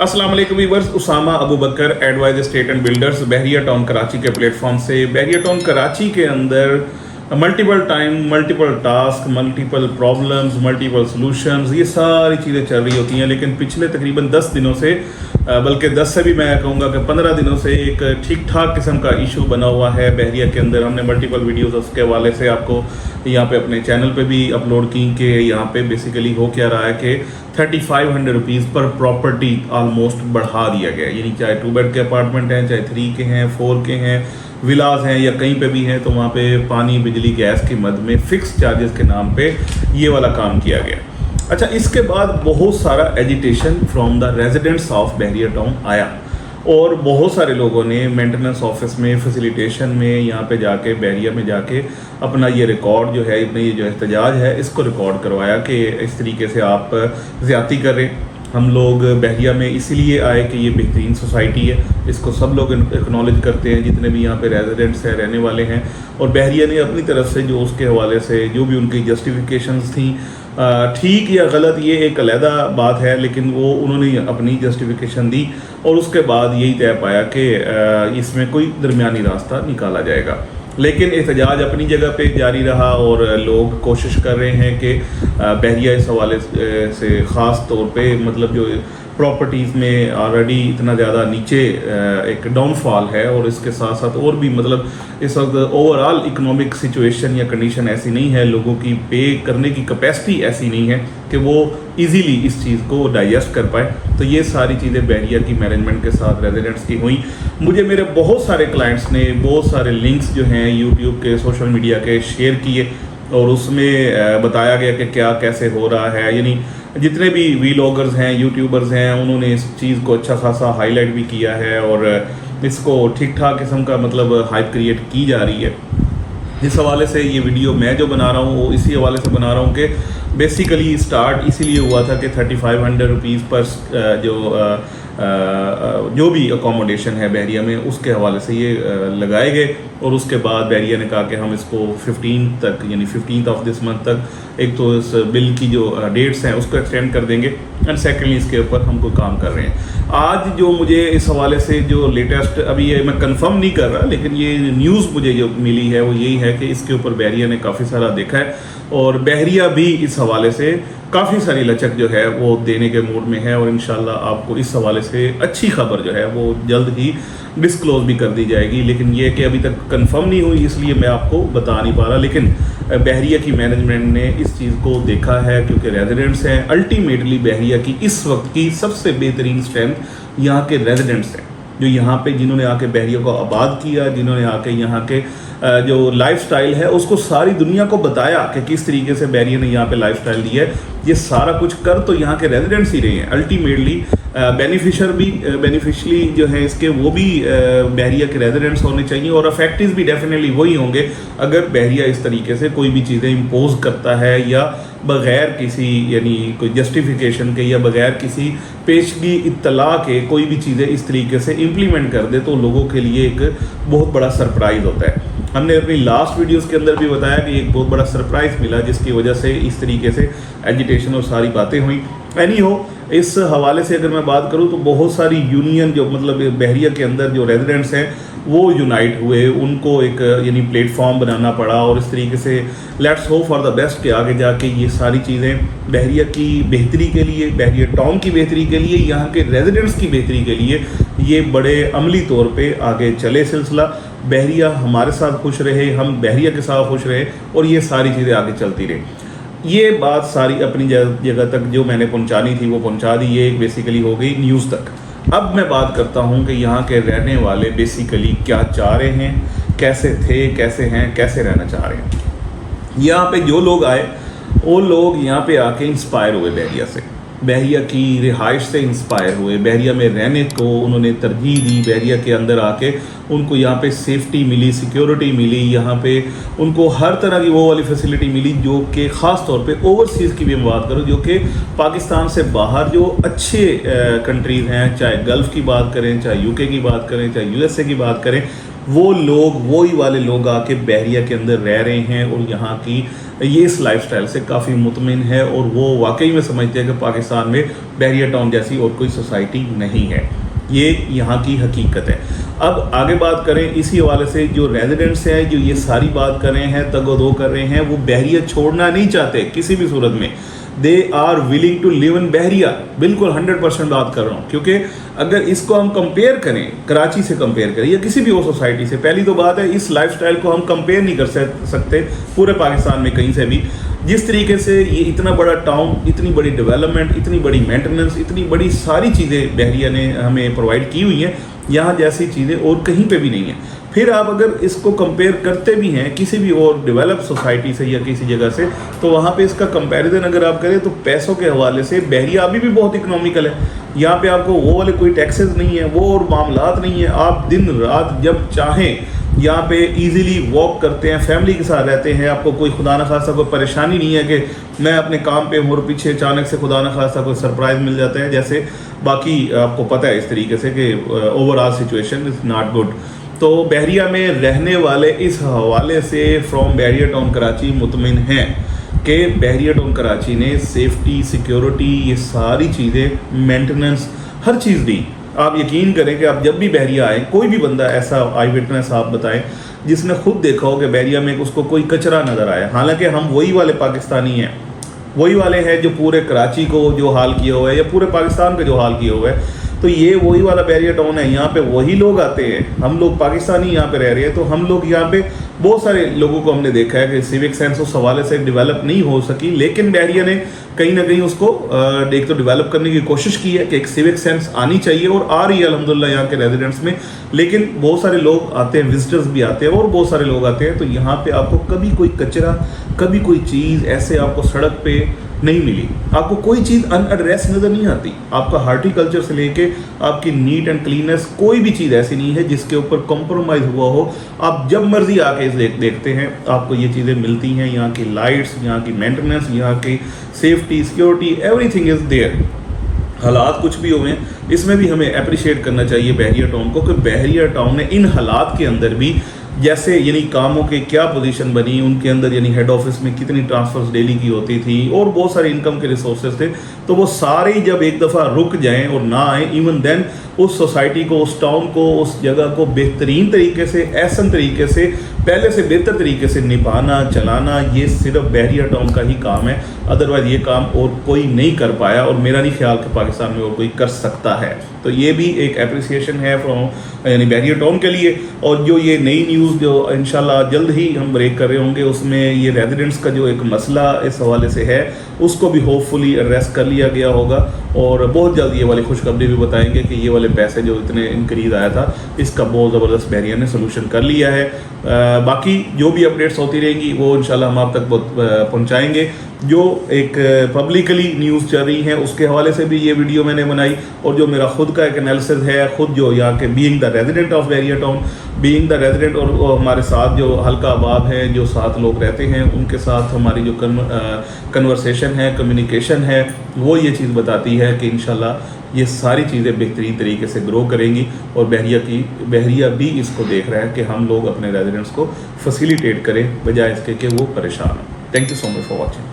अस्सलाम वालेकुम viewers, Usama Abu Bakar advise state and builders Bahria Town Karachi के प्लेटफॉर्म से। बहरिया टाउन कराची के अंदर multiple time, multiple task, multiple problems, multiple solutions, ये सारी चीज़ें चल रही होती हैं। लेकिन पिछले तकरीबन 10 दिनों से, बल्कि 10 से भी मैं कहूँगा कि 15 दिनों से एक ठीक ठाक किस्म का इशू बना हुआ है बहरिया के अंदर। हमने मल्टीपल वीडियोस उसके हवाले से आपको यहाँ पे अपने चैनल पे भी अपलोड की कि यहाँ पे बेसिकली हो क्या रहा है कि 3500 रुपीज़ पर प्रॉपर्टी ऑलमोस्ट बढ़ा दिया गया है। यानी चाहे 2 बेड के अपार्टमेंट हैं, चाहे 3 के हैं, 4 के हैं, विलास हैं या कहीं पे भी हैं, तो वहाँ पे पानी, बिजली, गैस की मद में फ़िक्स चार्जेस के नाम पे ये वाला काम किया गया। अच्छा, इसके बाद बहुत सारा agitation from the residents of Bahria town आया और बहुत सारे लोगों ने मेंटेनेंस ऑफिस में, फैसिलिटेशन में, यहाँ पे जाके बहरिया में जाके अपना ये रिकॉर्ड जो है, अपना ये जो एहतजाज है, इसको रिकॉर्ड करवाया कि इस तरीके से आप ज़्यादती कर रहे हैं। हम लोग बहरिया में इसीलिए आए कि ये बेहतरीन सोसाइटी है, इसको सब लोग एक्नॉलेज करते हैं, जितने भी यहाँ पे रेजिडेंट्स हैं, रहने वाले हैं। और बहरिया ने अपनी तरफ से जो उसके हवाले से जो भी उनकी जस्टिफिकेशंस थी, ठीक या गलत ये एक अलहदा बात है, लेकिन वो उन्होंने अपनी जस्टिफिकेशन दी और उसके बाद यही तय पाया कि इसमें कोई दरमियानी रास्ता निकाला जाएगा। लेकिन एहतजाज अपनी जगह पे जारी रहा और लोग कोशिश कर रहे हैं कि बहरिया इस हवाले से ख़ास तौर पे, मतलब जो प्रॉपर्टीज़ में ऑलरेडी इतना ज़्यादा नीचे एक डाउनफॉल है और इसके साथ साथ और भी, मतलब इस वक्त ओवरऑल इकोनॉमिक सिचुएशन या कंडीशन ऐसी नहीं है, लोगों की पे करने की कैपेसिटी ऐसी नहीं है कि वो इजीली इस चीज़ को डाइजेस्ट कर पाए। तो ये सारी चीज़ें बहरिया की मैनेजमेंट के साथ रेजिडेंट्स की हुई। मुझे मेरे बहुत सारे क्लाइंट्स ने बहुत सारे लिंक्स जो हैं यूट्यूब के, सोशल मीडिया के शेयर किए और उसमें बताया गया कि क्या कैसे हो रहा है। यानी जितने भी वीलॉगर्स हैं, यूट्यूबर्स हैं, उन्होंने इस चीज़ को अच्छा खासा हाईलाइट भी किया है और इसको ठीक ठाक किस्म का मतलब हाइप क्रिएट की जा रही है। इस हवाले से ये वीडियो मैं जो बना रहा हूँ वो इसी हवाले से बना रहा हूँ कि बेसिकली स्टार्ट इसीलिए हुआ था कि 3500 रुपीज़ पर जो भी अकोमोडेशन है बहरिया में, उसके हवाले से ये लगाए गए। और उसके बाद बहरिया ने कहा कि हम इसको 15 तक, यानी 15th ऑफ दिस मंथ तक एक तो इस बिल की जो डेट्स हैं उसको एक्सटेंड कर देंगे एंड सेकेंडली इसके ऊपर हम कोई काम कर रहे हैं। आज जो मुझे इस हवाले से जो लेटेस्ट, अभी ये मैं कंफर्म नहीं कर रहा, लेकिन ये न्यूज़ मुझे जो मिली है वो यही है कि इसके ऊपर बहरिया ने काफ़ी सारा देखा है और बहरिया भी इस हवाले से काफ़ी सारी लचक जो है वो देने के मूड में है और इंशाल्लाह आपको इस हवाले से अच्छी खबर जो है वो जल्द ही डिस्क्लोज भी कर दी जाएगी। लेकिन ये कि अभी तक कंफर्म नहीं हुई, इसलिए मैं आपको बता नहीं पा रहा। लेकिन बहरिया की मैनेजमेंट ने इस चीज़ को देखा है क्योंकि रेजिडेंट्स हैं। अल्टीमेटली बहरिया की इस वक्त की सबसे बेहतरीन स्ट्रेंथ यहाँ के रेजिडेंट्स हैं, जो यहाँ पे जिन्होंने आके बहरिया को आबाद किया, जिन्होंने आके यहाँ के जो लाइफस्टाइल है उसको सारी दुनिया को बताया कि किस तरीके से बहरिया ने यहाँ पे लाइफस्टाइल दिया है। ये सारा कुछ कर तो यहाँ के रेजिडेंट्स ही रहे हैं। अल्टीमेटली बेनिफिशली जो है इसके वो भी बहरिया के रेजिडेंट्स होने चाहिए और अफेक्टिव भी डेफिनेटली वही होंगे अगर बहरिया इस तरीके से कोई भी चीज़ें इम्पोज करता है या बग़ैर किसी, यानी कोई जस्टिफिकेशन के या बग़ैर किसी पेशगी इत्तला के कोई भी चीज़ें इस तरीके से इम्प्लीमेंट कर दे, तो लोगों के लिए एक बहुत बड़ा सरप्राइज़ होता है। हमने अपनी लास्ट वीडियोस के अंदर भी बताया कि एक बहुत बड़ा सरप्राइज़ मिला जिसकी वजह से इस तरीके से एजिटेशन और सारी बातें हुई। एनी हो, इस हवाले से अगर मैं बात करूं तो बहुत सारी यूनियन जो, मतलब बहरिया के अंदर जो रेजिडेंट्स हैं वो यूनाइट हुए, उनको एक यानी प्लेटफॉर्म बनाना पड़ा और इस तरीके से let's hope for the best के आगे जाके ये सारी चीज़ें बहरिया की बेहतरी के लिए, बहरिया टाउन की बेहतरी के लिए, यहाँ के रेजिडेंट्स की बेहतरी के लिए ये बड़े अमली तौर पे आगे चले सिलसिला। बहरिया हमारे साथ खुश रहे, हम बहरिया के साथ खुश रहे और ये सारी चीज़ें आगे चलती रही। ये बात सारी अपनी जगह तक जो मैंने पहुंचानी थी वो पहुंचा दी, ये बेसिकली हो गई न्यूज़ तक। अब मैं बात करता हूं कि यहाँ के रहने वाले बेसिकली क्या चाह रहे हैं, कैसे थे, कैसे हैं, कैसे रहना चाह रहे हैं। यहाँ पे जो लोग आए वो लोग यहाँ पे आके इंस्पायर हुए बहरिया से, बहरिया की रिहाइश से इंस्पायर हुए, बहरिया में रहने को उन्होंने तरजीह दी। बहरिया के अंदर आके उनको यहाँ पे सेफ्टी मिली, सिक्योरिटी मिली, यहाँ पे उनको हर तरह की वो वाली फैसिलिटी मिली जो कि ख़ास तौर पे ओवरसीज़ की भी मैं बात करूँ, जो कि पाकिस्तान से बाहर जो अच्छे कंट्रीज़ हैं, चाहे गल्फ़ की बात करें, चाहे यूके की बात करें, चाहे यूएसए की बात करें, وہ لوگ وہی والے لوگ آ کے بحریہ کے اندر رہ رہے ہیں اور یہاں کی یہ اس لائف سٹائل سے کافی مطمئن ہے اور وہ واقعی میں سمجھتے ہیں کہ پاکستان میں بحریہ ٹاؤن جیسی اور کوئی سوسائٹی نہیں ہے. یہ یہاں کی حقیقت ہے. اب آگے بات کریں اسی حوالے سے، جو ریزیڈنٹس ہیں جو یہ ساری بات کر رہے ہیں، تگ و دو کر رہے ہیں، وہ بحریہ چھوڑنا نہیں چاہتے کسی بھی صورت میں. دے آر ولنگ ٹو لیو ان بحریہ. بالکل 100% بات کر رہا ہوں، کیونکہ اگر اس کو ہم کمپیئر کریں کراچی سے کمپیئر کریں یا کسی بھی اور سوسائٹی سے، پہلی تو بات ہے اس لائف سٹائل کو ہم کمپیئر نہیں کر سکتے پورے پاکستان میں کہیں سے بھی. جس طریقے سے یہ اتنا بڑا ٹاؤن، اتنی بڑی ڈیولپمنٹ، اتنی بڑی مینٹیننس، اتنی بڑی ساری چیزیں بحریہ نے ہمیں پرووائڈ کی ہوئی ہیں، یہاں جیسی چیزیں اور کہیں پہ بھی نہیں ہیں. پھر آپ اگر اس کو کمپیئر کرتے بھی ہیں کسی بھی اور ڈیولپ سوسائٹی سے یا کسی جگہ سے، تو وہاں پہ اس کا کمپیریزن اگر آپ کریں تو پیسوں کے حوالے سے بحریہ ابھی بھی بہت اکنامیکل ہے. یہاں پہ آپ کو وہ والے کوئی ٹیکسز نہیں ہیں، وہ اور معاملات نہیں ہیں. آپ دن رات جب چاہیں یہاں پہ ایزیلی واک کرتے ہیں، فیملی کے ساتھ رہتے ہیں. آپ کو کوئی خدا نخواستہ کوئی پریشانی نہیں ہے کہ میں اپنے کام پہ ہوں اور پیچھے اچانک سے خدا نخواستہ کوئی سرپرائز مل جاتا ہے، جیسے باقی آپ کو پتہ ہے اس طریقے سے کہ over all situation is not good. تو بحریہ میں رہنے والے اس حوالے سے فرام بحریہ ٹاؤن کراچی مطمئن ہیں کہ بحریہ ٹاؤن کراچی نے سیفٹی، سیکیورٹی، یہ ساری چیزیں، مینٹیننس، ہر چیز دی. آپ یقین کریں کہ آپ جب بھی بحریہ آئیں، کوئی بھی بندہ ایسا آئی وٹنس آپ بتائیں جس نے خود دیکھا ہو کہ بحریہ میں اس کو کوئی کچرا نظر آیا. حالانکہ ہم وہی والے پاکستانی ہیں، وہی والے ہیں جو پورے کراچی کو جو حال کیا ہوا ہے یا پورے پاکستان کا جو حال کیا ہوا ہے. تو یہ وہی والا بحریہ ٹاؤن ہے، یہاں پہ وہی لوگ آتے ہیں. ہم لوگ پاکستانی یہاں پہ رہ رہے ہیں، تو ہم لوگ یہاں پہ بہت سارے لوگوں کو ہم نے دیکھا ہے کہ سیوک سینس اس حوالے سے ڈیولپ نہیں ہو سکی، لیکن بحریہ نے کہیں نہ کہیں اس کو ایک تو ڈیولپ کرنے کی کوشش کی ہے کہ ایک سیوک سینس آنی چاہیے، اور آ رہی ہے الحمدللہ یہاں کے ریزیڈنٹس میں. لیکن بہت سارے لوگ آتے ہیں، وزٹرز بھی آتے ہیں اور بہت سارے لوگ آتے ہیں، تو یہاں پہ آپ کو کبھی کوئی کچرا، کبھی کوئی چیز ایسے آپ کو سڑک پہ نہیں ملی. آپ کو کوئی چیز ان ایڈریس نظر نہیں آتی. آپ کا ہارٹی کلچر سے لے کے آپ کی نیٹ اینڈ کلیننس، کوئی بھی چیز ایسی نہیں ہے جس کے اوپر کمپرومائز ہوا ہو. آپ جب مرضی آ کے دیکھتے ہیں آپ کو یہ چیزیں ملتی ہیں. یہاں کی لائٹس، یہاں کی مینٹیننس، یہاں کی safety, security, every thing is there. حالات کچھ بھی ہوئے ہیں، اس میں بھی ہمیں اپریشیٹ کرنا چاہیے بحریہ ٹاؤن کو کہ بحریہ ٹاؤن نے ان حالات کے اندر بھی، جیسے یعنی کاموں کے کیا پوزیشن بنی ان کے اندر، یعنی ہیڈ آفس میں کتنی ٹرانسفرز ڈیلی کی ہوتی تھی اور بہت سارے انکم کے ریسورسز تھے، تو وہ سارے جب ایک دفعہ رک جائیں اور نہ آئیں، ایون دین اس سوسائٹی کو، اس ٹاؤن کو، اس جگہ کو بہترین طریقے سے، احسن طریقے سے، پہلے سے بہتر طریقے سے نبھانا، چلانا، یہ صرف بحریہ ٹاؤن کا ہی کام ہے. ادروائز یہ کام اور کوئی نہیں کر پایا، اور میرا نہیں خیال کہ پاکستان میں اور کوئی کر سکتا ہے. تو یہ بھی ایک اپریسیشن ہے فرام یعنی بحریہ ٹاؤن کے لیے. اور جو یہ نئی نیوز جو انشاءاللہ جلد ہی ہم بریک کر رہے ہوں گے، اس میں یہ ریزیڈنٹس کا جو ایک مسئلہ اس حوالے سے ہے اس کو بھی ہوپ فلی ایڈریس کر لیا گیا ہوگا، اور بہت جلد یہ والی خوشخبری بھی بتائیں گے کہ یہ والے پیسے جو اتنے انکریز آیا تھا اس کا بہت زبردست بحریہ نے سلوشن کر لیا ہے. باقی جو بھی اپڈیٹس ہوتی رہیں گی وہ انشاءاللہ ہم آپ تک پہنچائیں گے. جو ایک پبلکلی نیوز چل رہی ہیں اس کے حوالے سے بھی یہ ویڈیو میں نے بنائی، اور جو میرا خود کا ایک انالیسز ہے، خود جو یہاں کے بینگ دا ریزیڈنٹ آف بحریہ ٹاؤن، بینگ دا ریزیڈنٹ، اور ہمارے ساتھ جو حلقہ آباد ہیں، جو ساتھ لوگ رہتے ہیں، ان کے ساتھ ہماری جو کنورسیشن ہے، کمیونیکیشن ہے، وہ یہ چیز بتاتی ہے کہ انشاءاللہ یہ ساری چیزیں بہترین طریقے سے گرو کریں گی. اور بحریہ بھی اس کو دیکھ رہا ہے کہ ہم لوگ اپنے ریزیڈنٹس کو فیسیلیٹیٹ کریں بجائے اس کے کہ وہ پریشان ہوں. Thank you so much for watching.